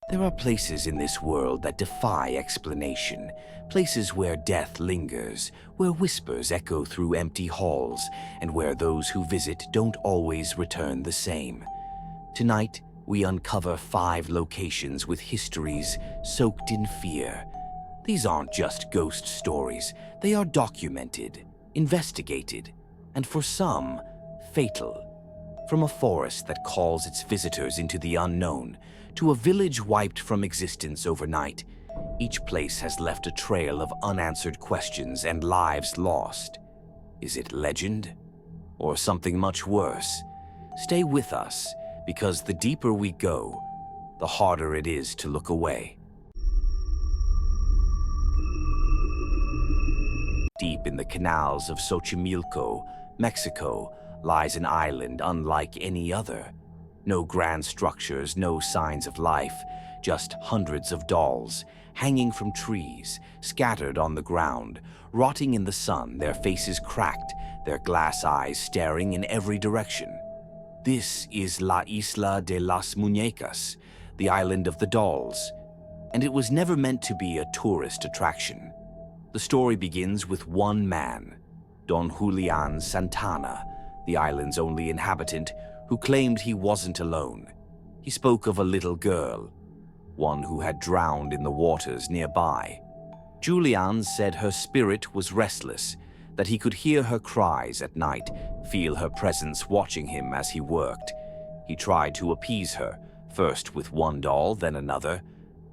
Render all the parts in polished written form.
There are places in this world that defy explanation, places where death lingers, where whispers echo through empty halls, and where those who visit don't always return the same. Tonight, we uncover 5 locations with histories soaked in fear. These aren't just ghost stories, they are documented, investigated, and for some, fatal. From a forest that calls its visitors into the unknown, to a village wiped from existence overnight, each place has left a trail of unanswered questions and lives lost. Is it legend? Or something much worse? Stay with us, because the deeper we go, the harder it is to look away. Deep in the canals of Xochimilco, Mexico, lies an island unlike any other. No grand structures, no signs of life, just hundreds of dolls, hanging from trees, scattered on the ground, rotting in the sun, their faces cracked, their glass eyes staring in every direction. This is La Isla de las Muñecas, the island of the dolls, and it was never meant to be a tourist attraction. The story begins with one man, Don Julian Santana, the island's only inhabitant, who claimed he wasn't alone. He spoke of a little girl, one who had drowned in the waters nearby. Julian said her spirit was restless, that he could hear her cries at night, feel her presence watching him as he worked. He tried to appease her, first with one doll, then another,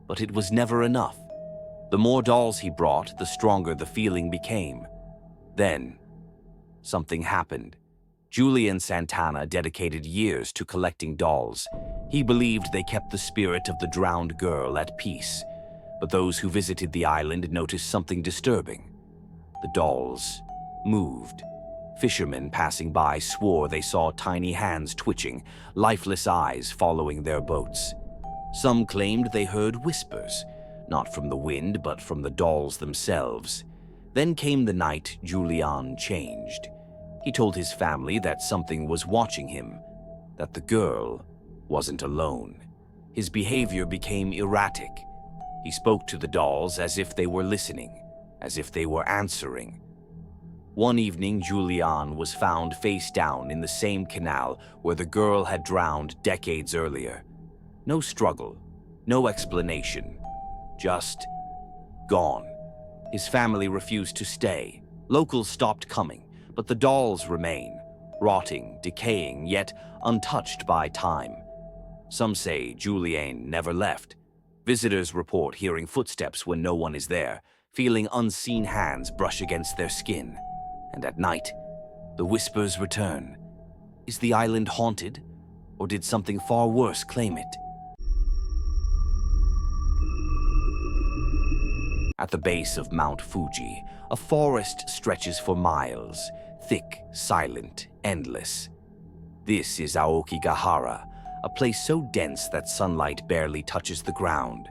but it was never enough. The more dolls he brought, the stronger the feeling became. Then, something happened. Julian Santana dedicated years to collecting dolls. He believed they kept the spirit of the drowned girl at peace. But those who visited the island noticed something disturbing. The dolls moved. Fishermen passing by swore they saw tiny hands twitching, lifeless eyes following their boats. Some claimed they heard whispers, not from the wind but from the dolls themselves. Then came the night Julian changed. He told his family that something was watching him, that the girl wasn't alone. His behavior became erratic. He spoke to the dolls as if they were listening, as if they were answering. One evening, Julian was found face down in the same canal where the girl had drowned decades earlier. No struggle, no explanation, just gone. His family refused to stay. Locals stopped coming, but the dolls remain, rotting, decaying, yet untouched by time. Some say Julian never left. Visitors report hearing footsteps when no one is there, feeling unseen hands brush against their skin. And at night, the whispers return. Is the island haunted, or did something far worse claim it? At the base of Mount Fuji, a forest stretches for miles, thick, silent, endless. This is Aokigahara, a place so dense that sunlight barely touches the ground.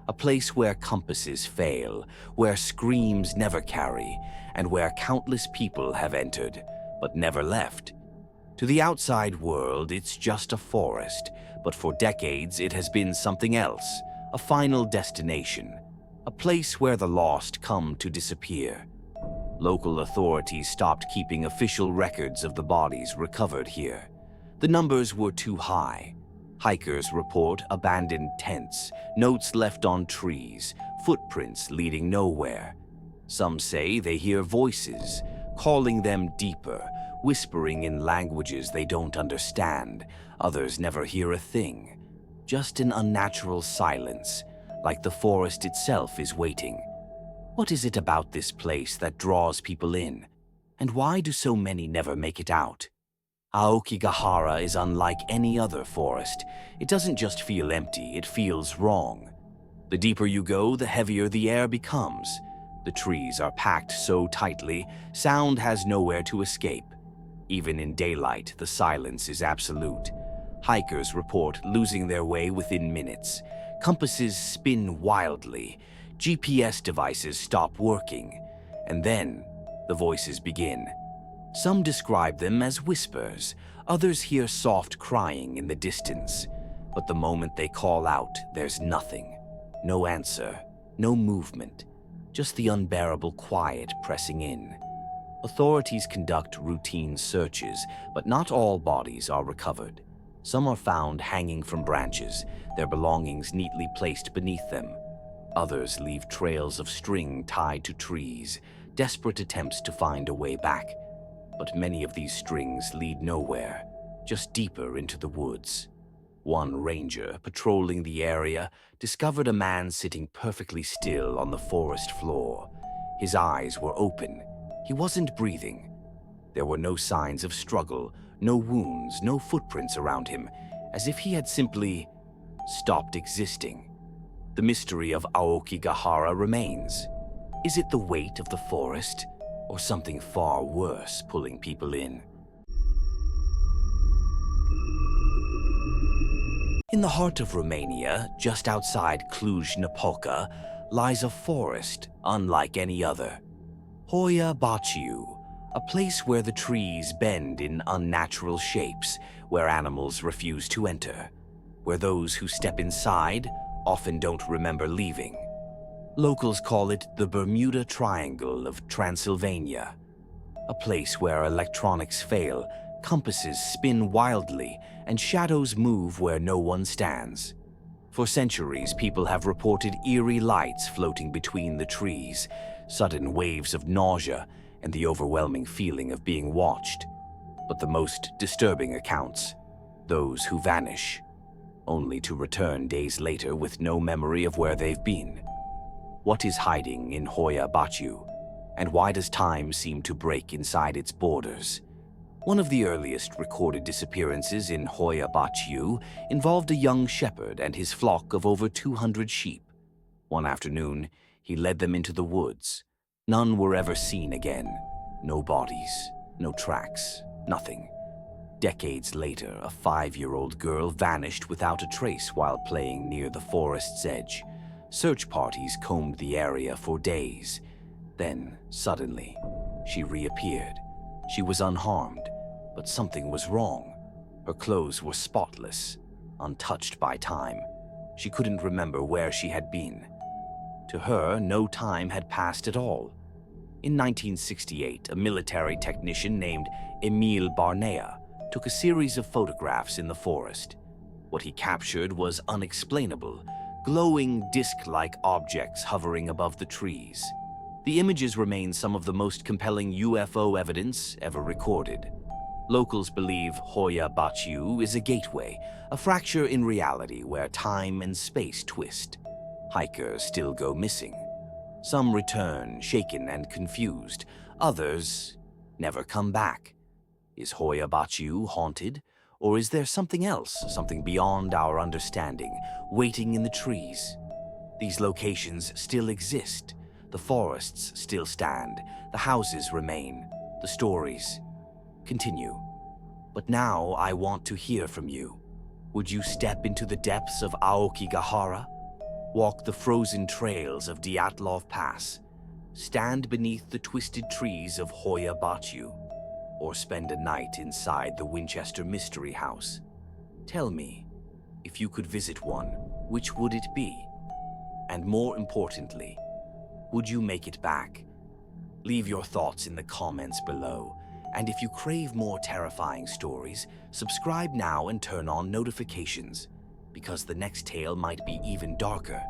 A place where compasses fail, where screams never carry, and where countless people have entered, but never left. To the outside world, it's just a forest, but for decades it has been something else, a final destination, a place where the lost come to disappear. Local authorities stopped keeping official records of the bodies recovered here. The numbers were too high. Hikers report abandoned tents, notes left on trees, footprints leading nowhere. Some say they hear voices, calling them deeper, whispering in languages they don't understand. Others never hear a thing. Just an unnatural silence, like the forest itself is waiting. What is it about this place that draws people in? And why do so many never make it out? Aokigahara is unlike any other forest. It doesn't just feel empty, it feels wrong. The deeper you go, the heavier the air becomes. The trees are packed so tightly, sound has nowhere to escape. Even in daylight, the silence is absolute. Hikers report losing their way within minutes. Compasses spin wildly. GPS devices stop working. And then, the voices begin. Some describe them as whispers, others hear soft crying in the distance. But the moment they call out, there's nothing. No answer, no movement, just the unbearable quiet pressing in. Authorities conduct routine searches, but not all bodies are recovered. Some are found hanging from branches, their belongings neatly placed beneath them. Others leave trails of string tied to trees, desperate attempts to find a way back. But many of these strings lead nowhere, just deeper into the woods. One ranger patrolling the area discovered a man sitting perfectly still on the forest floor. His eyes were open. He wasn't breathing. There were no signs of struggle, no wounds, no footprints around him, as if he had simply stopped existing. The mystery of Aokigahara remains. Is it the weight of the forest, or something far worse pulling people in? In the heart of Romania, just outside Cluj-Napoca, lies a forest unlike any other. Hoia Baciu, a place where the trees bend in unnatural shapes, where animals refuse to enter, where those who step inside often don't remember leaving. Locals call it the Bermuda Triangle of Transylvania, a place where electronics fail, compasses spin wildly, and shadows move where no one stands. For centuries, people have reported eerie lights floating between the trees, sudden waves of nausea, and the overwhelming feeling of being watched. But the most disturbing accounts, those who vanish, only to return days later with no memory of where they've been. What is hiding in Hoia Baciu, and why does time seem to break inside its borders? One of the earliest recorded disappearances in Hoia Baciu involved a young shepherd and his flock of over 200 sheep. One afternoon, he led them into the woods. None were ever seen again. No bodies, no tracks, nothing. Decades later, a 5-year-old girl vanished without a trace while playing near the forest's edge. Search parties combed the area for days. Then, suddenly, she reappeared. She was unharmed, but something was wrong. Her clothes were spotless, untouched by time. She couldn't remember where she had been. To her, no time had passed at all. In 1968, a military technician named Emil Barnea took a series of photographs in the forest. What he captured was unexplainable, glowing disc-like objects hovering above the trees. The images remain some of the most compelling UFO evidence ever recorded. Locals believe Hoia Baciu is a gateway, a fracture in reality where time and space twist. Hikers still go missing. Some return, shaken and confused. Others never come back. Is Hoia Baciu haunted? Or is there something else, something beyond our understanding, waiting in the trees? These locations still exist. The forests still stand. The houses remain. The stories continue. But now I want to hear from you. Would you step into the depths of Aokigahara? Walk the frozen trails of Dyatlov Pass? Stand beneath the twisted trees of Hoia Baciu? Or spend a night inside the Winchester Mystery House? Tell me, if you could visit one, which would it be? And more importantly, would you make it back? Leave your thoughts in the comments below. And if you crave more terrifying stories, subscribe now and turn on notifications, because the next tale might be even darker.